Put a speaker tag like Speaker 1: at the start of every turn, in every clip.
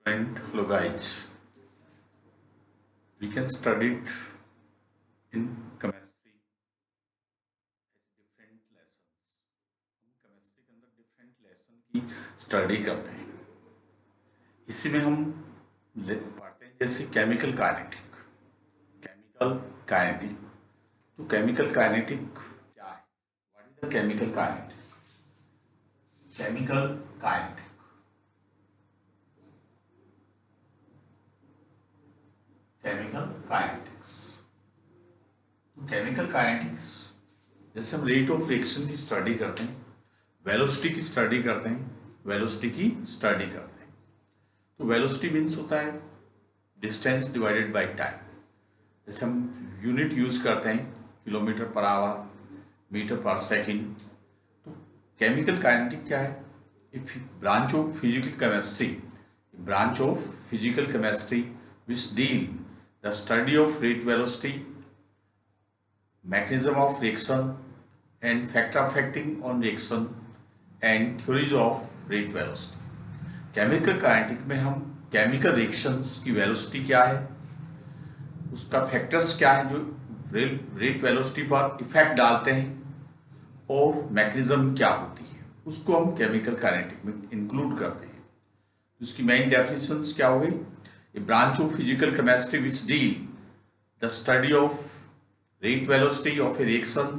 Speaker 1: And hello guys, we can study it in chemistry different lesson. हम chemistry के अंदर different lesson की study करते हैं। इसी में हम पढ़ते हैं जैसे केमिकल काइनेटिक। केमिकल काइनेटिक तो केमिकल काइनेटिक क्या है? What is the chemical kinetic? Chemical kinetic chemical kinetics. तो केमिकल काइनेटिक्स जैसे हम रेट ऑफ रिएक्शन की स्टडी करते हैं, वेलोसिटी की स्टडी करते हैं, वेलोसिटी की स्टडी करते हैं। तो वेलोसिटी मीन्स होता है डिस्टेंस डिवाइडेड बाय टाइम। जैसे हम यूनिट यूज करते हैं किलोमीटर पर आवर, मीटर पर सेकंड। तो केमिकल काइनेटिक क्या है? If branch of physical chemistry, branch of physical chemistry which deal the study of rate velocity, mechanism of reaction and factor affecting on reaction and theories of rate velocity। Chemical kinetic में हम chemical reactions की velocity क्या है, उसका factors क्या है जो rate velocity पर इफेक्ट डालते हैं, और मैकेनिज्म क्या होती है, उसको हम केमिकल काइनेटिक में इंक्लूड करते हैं। उसकी मेन डेफिनेशंस क्या हो गई? A branch of physical chemistry which deal the study of rate velocity of a reaction,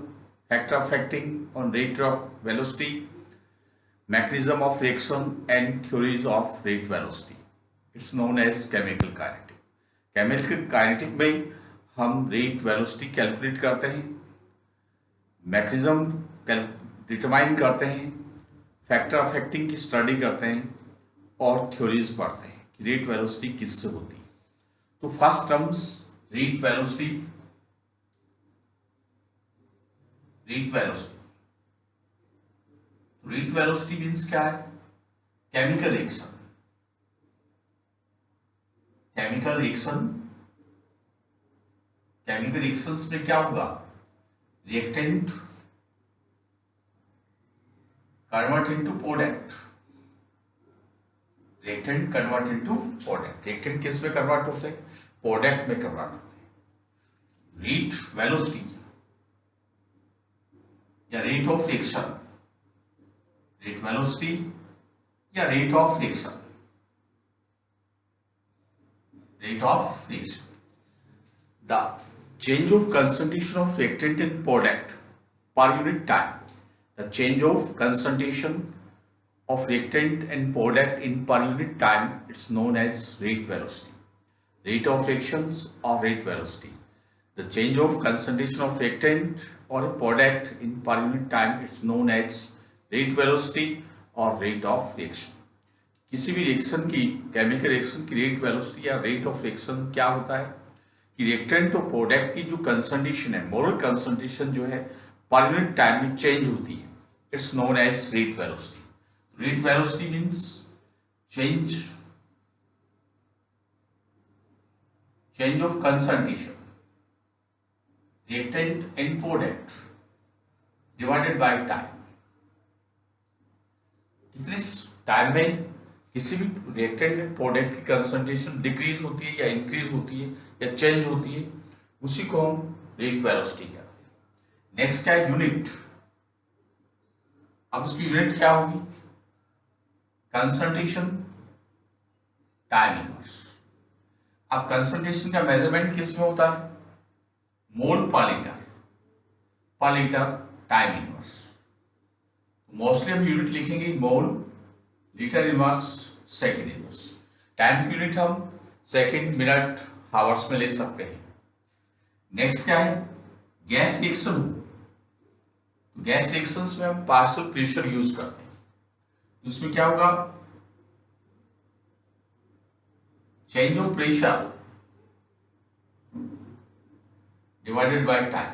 Speaker 1: factor affecting on rate of velocity, mechanism of reaction and theories of rate velocity. It's known as chemical kinetic। chemical kinetic में हम rate velocity calculate करते हैं, mechanism determine करते हैं, factor affecting की study करते हैं, और थ्योरीज पढ़ते हैं कि रेट वेलोसिटी किससे होती है। तो first terms rate velocity. Rate velocity, rate velocity means क्या है? Chemical reaction. Chemical reaction, chemical reactions में क्या होगा? Reactant convert into product, reactant convert into product. Reactant किस में कन्वर्ट होते हैं? प्रोडक्ट में कन्वर्ट होते हैं। रेट वेलोसिटी या rate of reaction, rate velocity या rate of reaction, rate of reaction. The change of concentration of reactant in product per unit time, the change of concentration of reactant and product in per unit time, it's known as rate velocity, rate of reactions or rate velocity। The change of concentration of reactant or a product in per unit time, it's known as rate velocity or rate of reaction। किसी भी reaction की, chemical reaction की rate velocity या rate of reaction क्या होता है कि reactant और प्रोडक्ट की जो कंसंट्रेशन है, मोलर कंसंट्रेशन जो है पर यूनिट टाइम में चेंज होती है, it's known as rate velocity. Rate velocity means change of concentration, reactant and product divided by time। कितने टाइम में किसी भी रिएक्टेंट एंड प्रोडक्ट की कंसंट्रेशन डिक्रीज होती है या इंक्रीज होती है या चेंज होती है, उसी को हम रेट वेलोसिटी कहते हैं। नेक्स्ट क्या है? यूनिट। अब उसकी यूनिट क्या होगी? Concentration time inverse. अब कंसंट्रेशन का मेजरमेंट किस में होता है? मोल पर लीटर टाइम इनवर्स। मोस्टली हम यूनिट लिखेंगे mole litre inverse second inverse. Time की यूनिट हम सेकेंड, मिनट, हावर्स में ले सकते हैं। नेक्स्ट क्या है? Gas reaction. तो गैस रिएक्शंस में हम पार्शियल प्रेशर यूज करते हैं। इसमें क्या होगा? Change of pressure divided by time.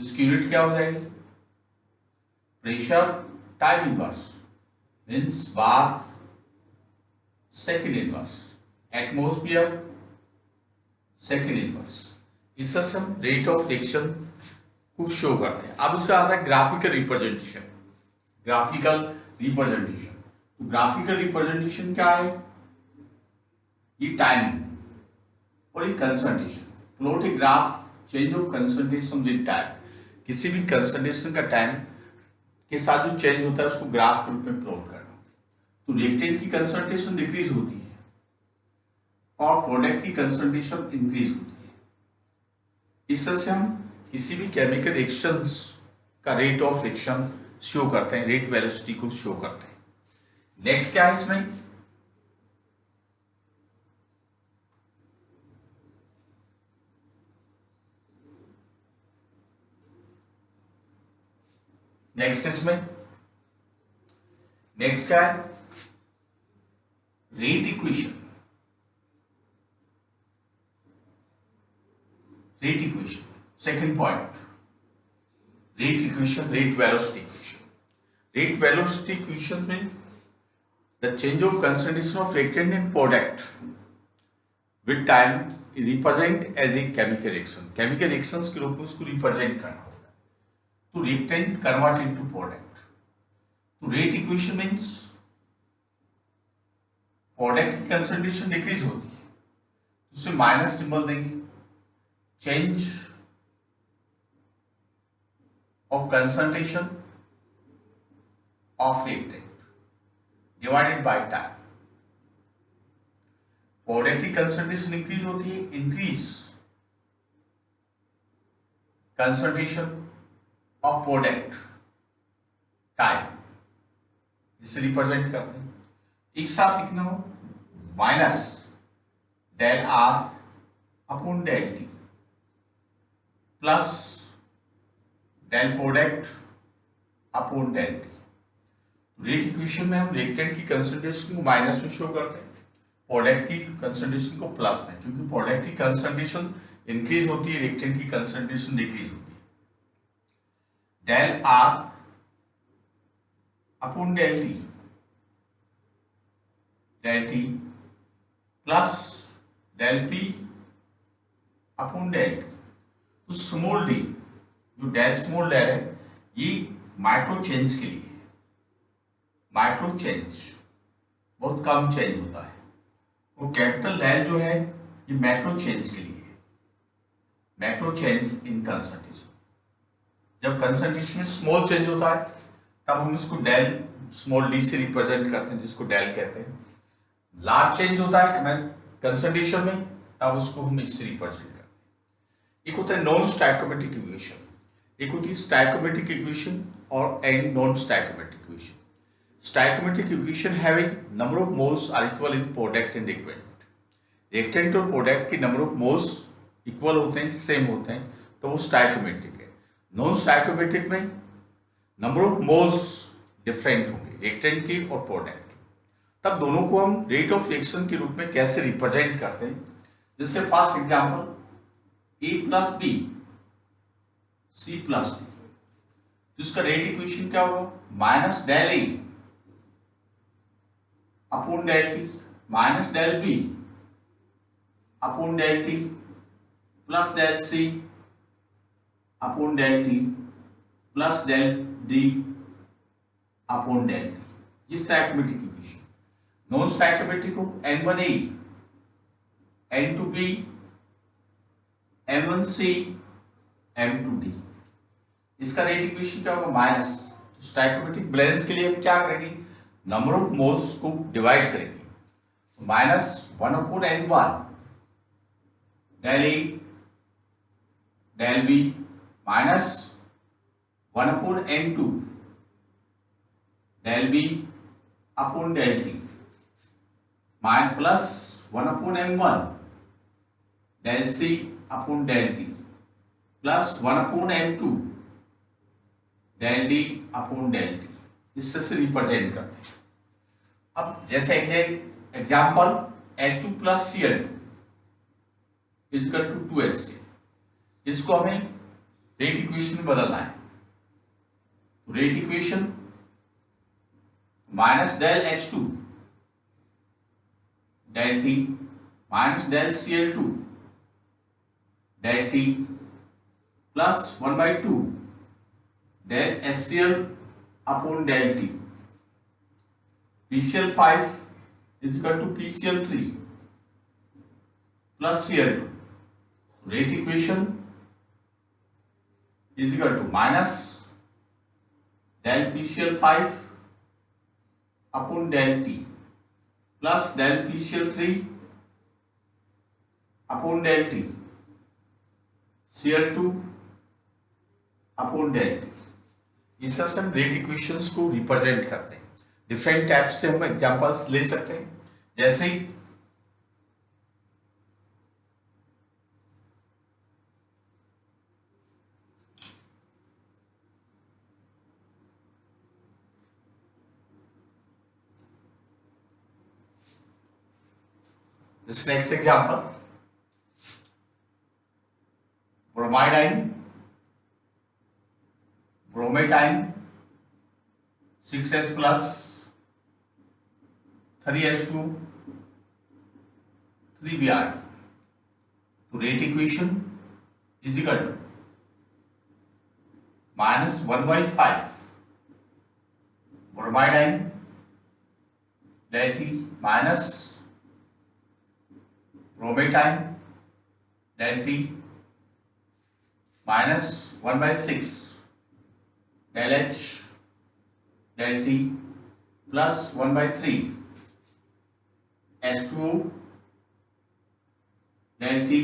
Speaker 1: इसकी यूनिट क्या हो जाएगी? Pressure time inverse means bar second inverse, atmosphere second inverse. इससे हम रेट ऑफ रिएक्शन को शो करते हैं। अब उसका आता है ग्राफिकल रिप्रेजेंटेशन। ग्राफिकल रिप्रेजेंटेशन तो ग्राफिकल रिप्रेजेंटेशन क्या है? ये टाइम और ये concentration. Plot a graph change of concentration with time. किसी भी कंसंट्रेशन का टाइम के साथ जो चेंज होता है उसको ग्राफ के रूप में प्लॉट करना। तो रिएक्टेंट की कंसंट्रेशन डिक्रीज होती है और प्रोडक्ट की कंसंट्रेशन इंक्रीज होती है। इस तरह से हम किसी भी केमिकल रिएक्शंस का रेट ऑफ रिएक्शन शो करते हैं, रेट वेलोसिटी को शो करते हैं। नेक्स्ट क्या है इसमें? नेक्स्ट क्या है? Rate equation. Second point, rate equation, rate velocity equation. Rate velocity equation में the change of concentration of reactant in product with time represent as a chemical reaction. Chemical reactions के रूप में उसको रिप्रेजेंट करना होगा। तो रिएक्टेंट कन्वर्ट इनटू प्रोडक्ट। तो rate equation means product की कंसंट्रेशन डिक्रीज होती है, उससे माइनस सिंबल देंगे। Change of concentration of reactant divided by time. Product की कंसंट्रेशन इंक्रीज होती है, increase concentration of product time, इसे रिप्रेजेंट करते हैं। एक साथ लिखना हो minus del R upon del T plus del product upon del T. Rate equation में हम रिएक्टेंट की कंसंट्रेशन को माइनस में शो करते हैं, प्रोडक्ट की कंसंट्रेशन को प्लस में, क्योंकि प्रोडक्ट की कंसंट्रेशन इंक्रीज होती है, रिएक्टेंट की कंसंट्रेशन डिक्रीज होती है। Del R upon del T plus del P upon del T. तो स्मॉल डी, जो डेल स्मॉल डेल है, ये माइक्रो चेंज के लिए है। माइक्रो चेंज बहुत कम चेंज होता है, वो कैपिटल डेल जो है ये मैक्रो चेंज के लिए है। Macro change in concentration. जब कंसंट्रेशन में स्मॉल चेंज होता है तब हम इसको डेल स्मॉल डी से रिप्रेजेंट करते हैं, जिसको डेल कहते हैं। लार्ज चेंज होता है कंसंट्रेशन में तब उसको हम इससे रिप्रेजेंट करते हैं। एक होता है नॉन स्टोइकोमेट्रिक इक्वेशन, एक होती है स्टोइकोमेट्रिक इक्वेशन और and non stoichiometric equation. Stoichiometric equation having number of moles are equal in product and reactant. Reactant और प्रोडक्ट के नंबर ऑफ मोल्स इक्वल होते हैं, सेम होते हैं, तो वो स्टोइकोमेट्रिक है। नॉन स्टोइकोमेट्रिक में नंबर ऑफ मोल्स डिफरेंट होंगे, रिएक्टेंट की और प्रोडक्ट की। तब दोनों को हम रेट ऑफ रिएक्शन के रूप में कैसे रिप्रेजेंट करते हैं? जैसे first example, A plus B C plus D, तो इसका रेट इक्वेशन क्या होगा? Minus del A upon del T minus del B upon del T plus del C upon del T plus del D upon del T. ये stoichiometric equation. Non stoichiometric को N1A N2B M1C M2D। इसका rate equation क्या होगा? Minus. तो stoichiometric balance के लिए हम क्या करेंगे? नंबर ऑफ मोल्स को डिवाइड करेंगे। Minus 1 upon N1 del A del B minus 1 upon N2 del B upon del T minus plus 1 upon M1 del C upon del T plus 1 upon M2 del D upon del T. इससे से represent करते हैं। अब जैसे example H2 plus Cl2 equal to 2HCl, इसको हमें rate equation में बदलना है। तो rate equation minus del H2 del T minus del Cl2 del T plus 1/2 del HCl upon del T PCl5 is equal to PCl3 plus Cl2. Rate equation is equal to minus del PCl5 upon del T plus del PCl3 upon del T Cl2 upon del T. इस तरह से हम rate equations को represent करते हैं। Different type से हम examples ले सकते हैं, जैसे this next example, bromide ion, bromate ion 6s plus 3s2 3Br, तो rate equation is equal to minus 1/5 bromide ion del T minus bromate ion del T minus 1/6 del H del T plus 1/3 H2O del T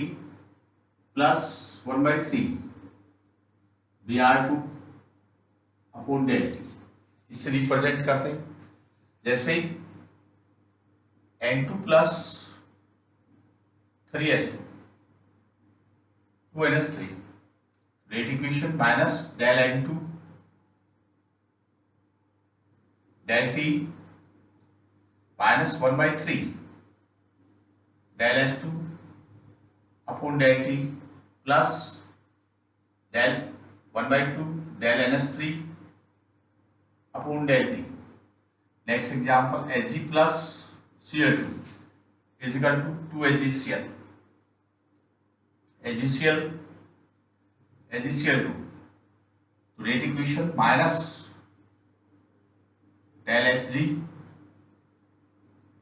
Speaker 1: plus 1/3 Br2 upon del T। इससे represent करते हैं, जैसे N2 plus 3s2 2ns3, rate equation minus del N2 del T minus 1/3 del S2 upon del T plus del 1/2 del NS3 upon del T। Next example, Hg plus Cl2 is equal to 2HgCl, HgCl2, तो rate equation minus del Hg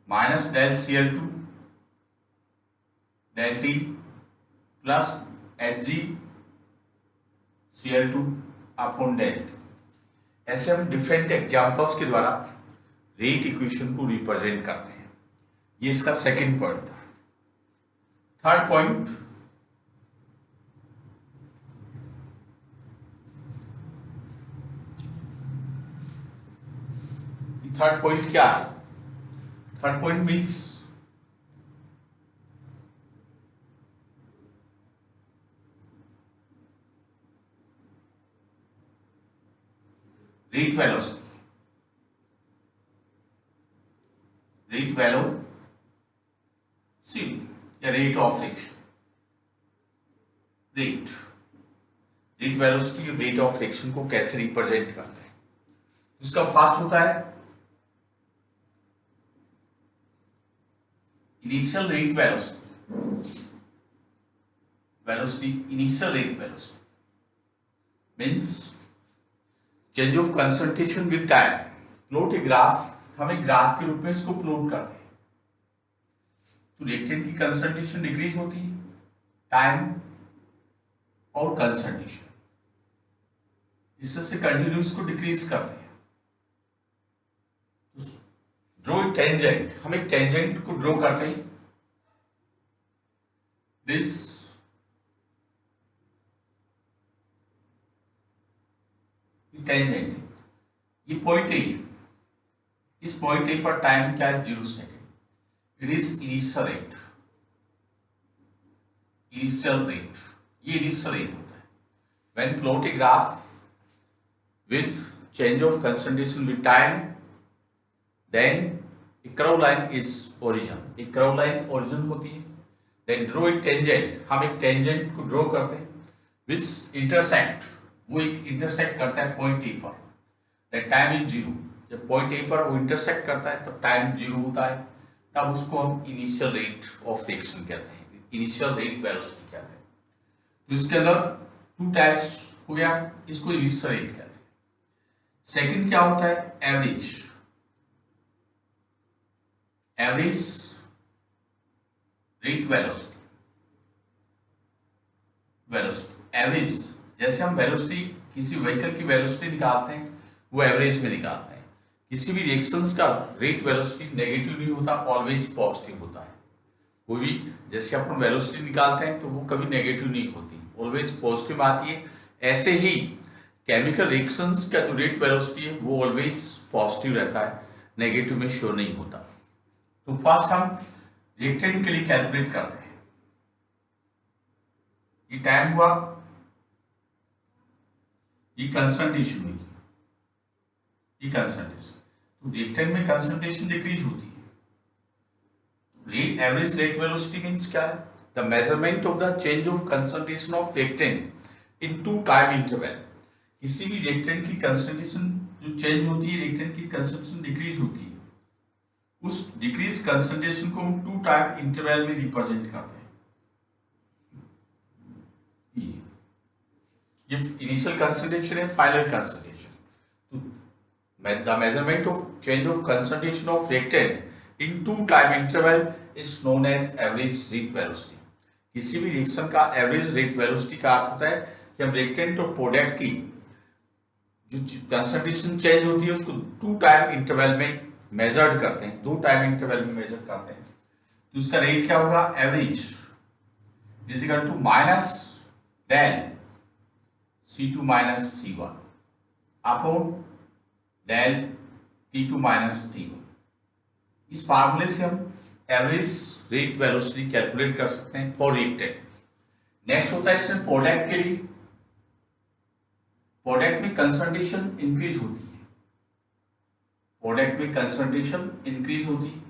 Speaker 1: minus del Cl2 del T plus Hg Cl2 upon del T। ऐसे हम different examples के द्वारा rate equation को represent करते हैं। ये इसका सेकंड पॉइंट था। थर्ड पॉइंट, थर्ड पॉइंट क्या है? Third point means rate velocity, rate velocity या rate of friction, rate velocity और रेट ऑफ फ्रिक्शन को कैसे रिप्रेजेंट करते हैं? उसका फास्ट होता है initial rate velocity initial rate velocity means change of concentration with time। Plot a graph, हम एक ग्राफ के रूप में इसको प्लॉट करते हैं, तो रिएक्टेंट की कंसंट्रेशन डिक्रीज होती है, टाइम और कंसंट्रेशन, इससे कंटिन्यू इसको डिक्रीज करते हैं। ड्रॉ टेंजेंट, हम एक टेंजेंट को ड्रॉ करते हैं, दिस टेंजेंट, ये पॉइंट ए, इस पॉइंट ए पर टाइम क्या है? 0 second. It is initial rate, initial rate, ये इनिशियल रेट होता है। When plot a graph with change of concentration with time, then a curve line is origin, एक curve line origin होती है। then draw a tangent, हम एक tangent को draw करते हैं which intersect, वो एक intersect करता है point A पर, then time is 0। जब point A पर वो intersect करता है तब time 0 होता है, तब उसको हम initial rate of friction कहते हैं, initial rate velocity कहते हैं। तो इसके अंदर 2 टाइप्स हो गया, इसको initial rate कहते हैं। सेकंड क्या होता है? Average, average rate velocity, average, जैसे हम वेलोसिटी किसी व्हीकल की वेलोसिटी निकालते हैं वो एवरेज में निकालते हैं। किसी भी रिएक्शंस का रेट वेलोसिटी नेगेटिव नहीं होता, ऑलवेज पॉजिटिव होता है। कोई भी जैसे अपन वेलोसिटी निकालते हैं तो वो कभी नेगेटिव नहीं होती, ऑलवेज पॉजिटिव आती है। ऐसे ही केमिकल रिएक्शंस का जो रेट वेलोसिटी है वो ऑलवेज पॉजिटिव रहता है, नेगेटिव में शो नहीं होता। तो फर्स्ट हम रिएक्टेंट के लिए कैलकुलेट करते हैं। ये टाइम हुआ, ये कंसंट्रेशन हुई, ये कंसंट्रेशन। तो रिएक्टेंट में कंसंट्रेशन डिक्रीज होती है। एवरेज रेट वेलोसिटी मींस क्या है? The measurement of the change of concentration of reactant in to time interval. किसी भी रिएक्टेंट की कंसंट्रेशन जो चेंज होती है, रिएक्टेंट की कंसंट्रेशन डिक्रीज होती है, उस डिक्रीज कंसंट्रेशन को हम टू टाइम इंटरवल में रिप्रेजेंट करते हैं। ये इनिशियल कंसंट्रेशन है, फाइनल कंसंट्रेशन। तो the measurement of change of concentration of reactant in to time interval is known as average rate velocity. किसी भी रिएक्शन का एवरेज रेट वेलोसिटी का अर्थ होता है कि हम रिएक्टेंट और प्रोडक्ट की जो कंसंट्रेशन चेंज होती है उसको टू टाइम इंटरवल में मेजर्ड करते हैं, दो टाइम इंटरवल में मेजर करते हैं। तो उसका रेट क्या होगा? Average is equal to minus del C2 minus C1 upon del T2 minus T1। इस फार्मूले से हम एवरेज रेट वेलोसिटी कैलकुलेट कर सकते हैं फॉर रिएक्टेंट। नेक्स्ट होता है इसमें प्रोडक्ट के लिए। प्रोडक्ट में कंसंट्रेशन इंक्रीज होती है, प्रोडक्ट में कंसंट्रेशन इंक्रीज होती है,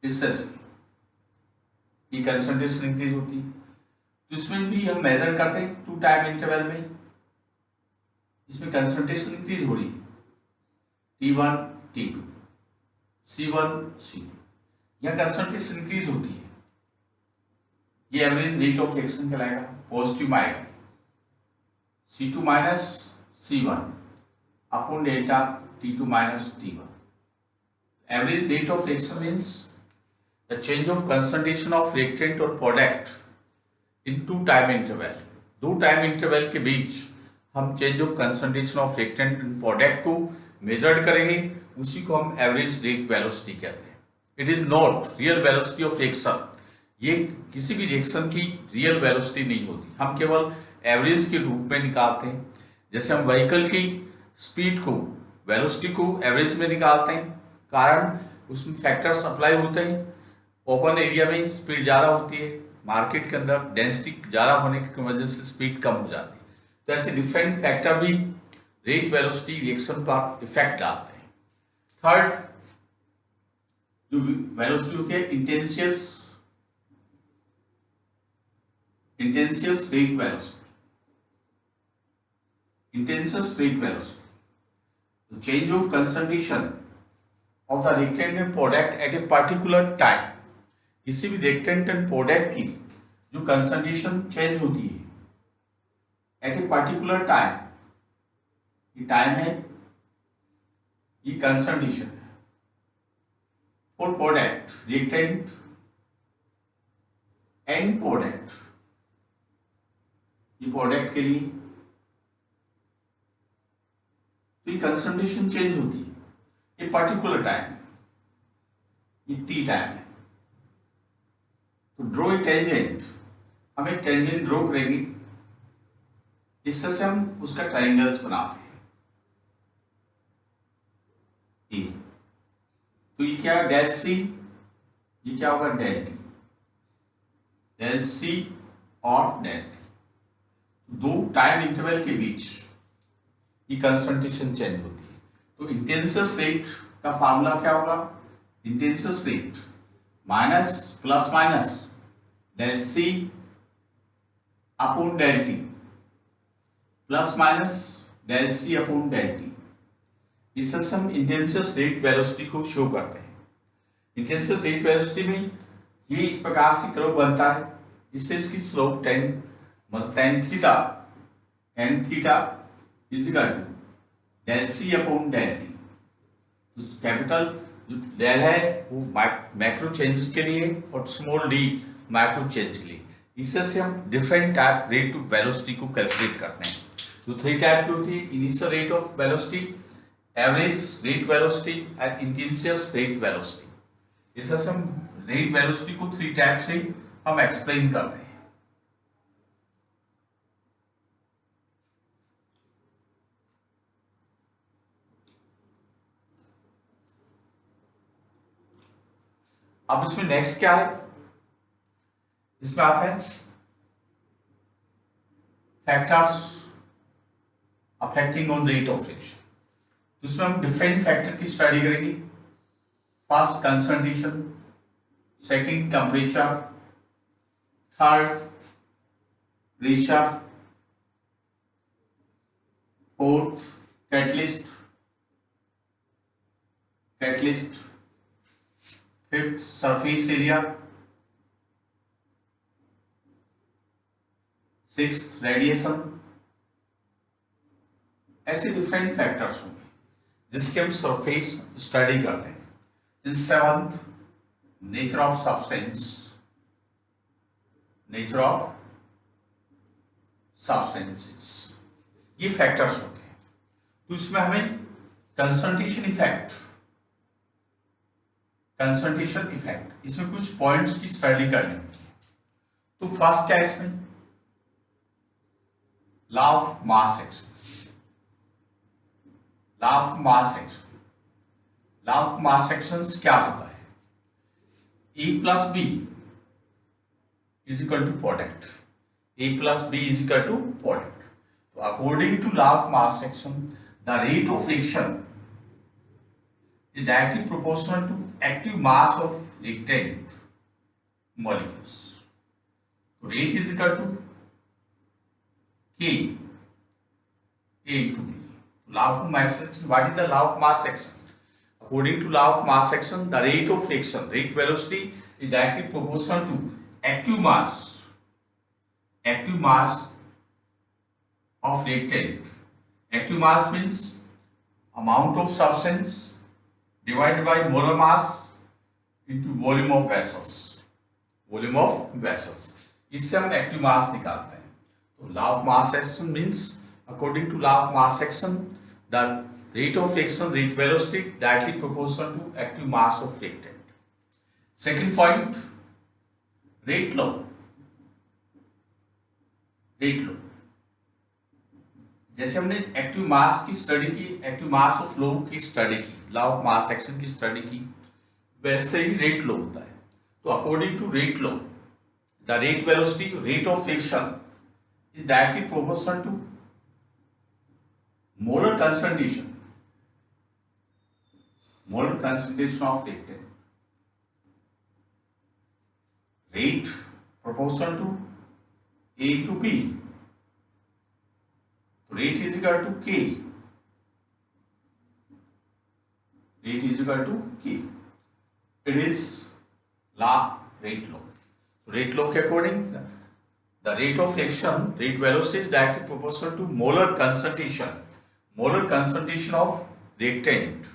Speaker 1: इससे ये कंसंट्रेशन इंक्रीज होती है। तो इसमें भी हम मेजर करते हैं टू टाइम इंटरवल में। इसमें कंसंट्रेशन इंक्रीज हो रही है, T1 T2 C1 C2, यह कंसंट्रेशन इंक्रीज होती है। ये एवरेज रेट ऑफ रिएक्शन कहलाएगा, पॉजिटिव आएगा C2 minus C1 upon delta T2 minus T1। Average rate of reaction means the change of concentration of reactant और product in to time interval. दो time interval के बीच हम change of concentration of reactant and product को measured करेंगे, उसी को हम एवरेज रेट वेलोसिटी कहते हैं। It is not real velocity of reaction. ये किसी भी रिएक्शन की रियल वेलोसिटी नहीं होती, हम केवल एवरेज के रूप में निकालते हैं। जैसे हम व्हीकल की स्पीड को, वेलोसिटी को एवरेज में निकालते हैं, कारण उसमें फैक्टर्स अप्लाई होते हैं। ओपन एरिया में स्पीड ज़्यादा होती है, मार्केट के अंदर डेंसिटी ज़्यादा होने की वजह से स्पीड कम हो जाती है। तो ऐसे डिफरेंट फैक्टर भी रेट वेलोसिटी रिएक्शन पर इफेक्ट डालते हैं। थर्ड जो वेलोसिटी होती है instantaneous rate velocity. Instantaneous rate velocity, change of concentration of the reactant and product at a particular time. किसी भी रिएक्टेंट एंड प्रोडक्ट की जो कंसंट्रेशन चेंज होती है एट ए पर्टिकुलर टाइम, ये टाइम है, ये कंसंट्रेशन है। For product, reactant and product, ये प्रोडक्ट के लिए तो ये कंसंट्रेशन चेंज होती है, ये पर्टिकुलर टाइम, ये टी टाइम है। तो ड्रॉ ए टेंजेंट, हम एक टेंजेंट ड्रॉ करेंगे, इससे से हम उसका ट्रायंगल्स बनाते हैं। तो ये क्या है? डेल सी, ये क्या होगा? डेल टी, डेल सी और डेल टी। दो टाइम इंटरवल के बीच ये कंसंट्रेशन चेंज होती है। तो इंटेंसियस रेट का फार्मूला क्या होगा? Instantaneous rate minus plus minus del C upon del T plus minus del C upon del T. इससे हम इंटेंसियस रेट वेलोसिटी को शो करते हैं। इंटेंसियस रेट वेलोसिटी में ये इस प्रकार से कर्व बनता है, इससे इसकी slope tan theta is equal to del C upon del T. तो कैपिटल जो डेल है वो मैक्रो चेंजेस के लिए और स्मॉल डी माइक्रो चेंज के लिए। इससे से हम different type rate of velocity को कैलकुलेट करते हैं। जो 3 टाइप की होती है, initial rate of velocity, average rate velocity and instantaneous rate velocity. इससे से हम रेट वेलोसिटी को 3 टाइप से हम एक्सप्लेन करते हैं। अब इसमें नेक्स्ट क्या है, इसमें आता है factors affecting on rate of friction. तो इसमें हम डिफरेंट फैक्टर की स्टडी करेंगे। First concentration, second temperature, third pressure, fourth catalyst, fifth surface area, sixth radiation. ऐसे डिफरेंट फैक्टर्स होंगे जिसके हम सरफेस स्टडी करते हैं। इन सेवंथ नेचर ऑफ सब्सटेंस, ये फैक्टर्स होते हैं। तो इसमें हमें कंसंट्रेशन इफेक्ट इसमें कुछ पॉइंट्स की स्टडी करनी होती है। तो फर्स्ट क्या है इसमें, law of mass action. Law of mass action क्या होता है, E plus B is equal to product, तो according to law of mass action the rate of friction is directly proportional to active mass of reactant molecules. Rate is equal to K A into B. Law of mass action. What is the law of mass action? According to law of mass action, the rate of friction, rate velocity is directly proportional to active mass of reactant. Active mass means amount of substance divided by molar mass into volume of vessels, इससे हम active mass निकालते हैं। तो law of mass action means according to law of mass action the rate of friction, rate velocity directly proportional to active mass of reactant. Second point, rate law. जैसे हमने active mass की study की, active mass of flow की study की, law of mass action की study की, वैसे ही रेट लॉ होता है। तो according to rate law the rate velocity, rate of friction is directly proportional to molar concentration of reactant, rate proportional to A to B. Rate is equal to K. It is rate law. Rate law के according, the rate of friction, rate velocity is directly proportional to molar concentration of reactant.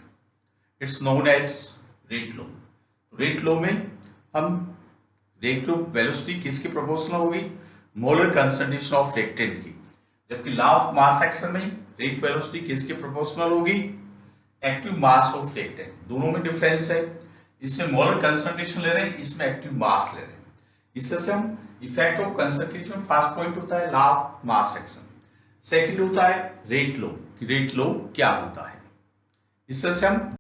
Speaker 1: It's known as rate law. Rate law में हम rate of velocity किसके proportional होगी, molar concentration of reactant की। जबकि law of mass action में rate velocity किसके proportional होगी, active mass of reactant. दोनों में डिफरेंस है, इसमें मोलर कंसंट्रेशन ले रहे हैं, इसमें एक्टिव मास ले रहे हैं। इससे हम effect of concentration, first point होता है law of mass action, second होता है रेट लॉ, कि रेट लॉ क्या होता है। इससे हम